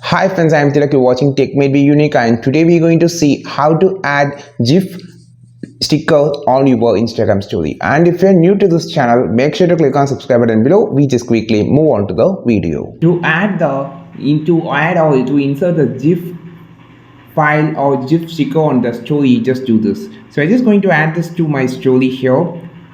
Hi friends, I am Tilak. You're watching Tech May Be Unique, and today we're going to see how to add GIF sticker on your Instagram story. And if you're new to this channel, make sure to click on subscribe button below. We just quickly move on to the video. To add or to insert the GIF file or GIF sticker on the story, just do this. So I'm just going to add this to my story here.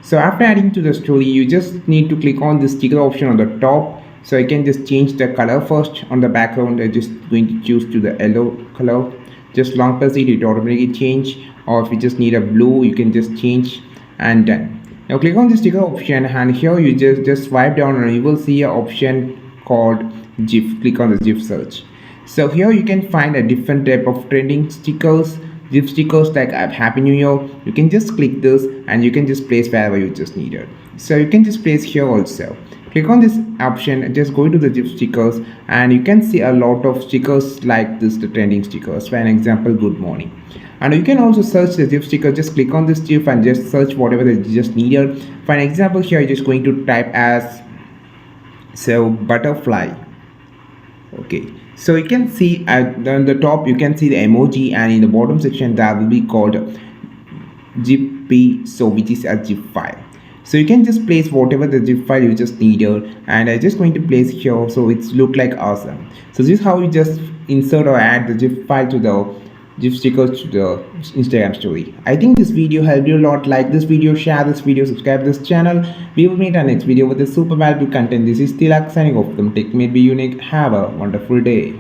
So after adding to the story, you just need to click on the sticker option on the top. So I can just change the color first on the background. I'm just going to choose to the yellow color. Just long press it automatically change. Or if you just need a blue, you can just change and done. Now click on the sticker option, and here you just swipe down and you will see an option called GIF. Click on the GIF search. So here you can find a different type of trending stickers, GIF stickers like Happy New Year. You can just click this and you can just place wherever you just need it. So you can just place here also. Click on this option and just go to the GIF stickers, and you can see a lot of stickers like this, the trending stickers. For an example, good morning. And you can also search the GIF sticker. Just click on this GIF and just search whatever that you just needed. For an example, here you're just going to type as butterfly. Okay, so you can see at the top you can see the emoji, and in the bottom section that will be called GIF, so which is a GIF file. So you can just place whatever the GIF file you just needed, and I'm just going to place here so it's look like awesome. So this is how you just insert or add the GIF file to the GIF stickers to the Instagram story. I think this video helped you a lot. Like this video, share this video, subscribe this channel. We will meet our next video with a super valuable content. This is Tilak signing off from Tech May Be Unique. Have a wonderful day.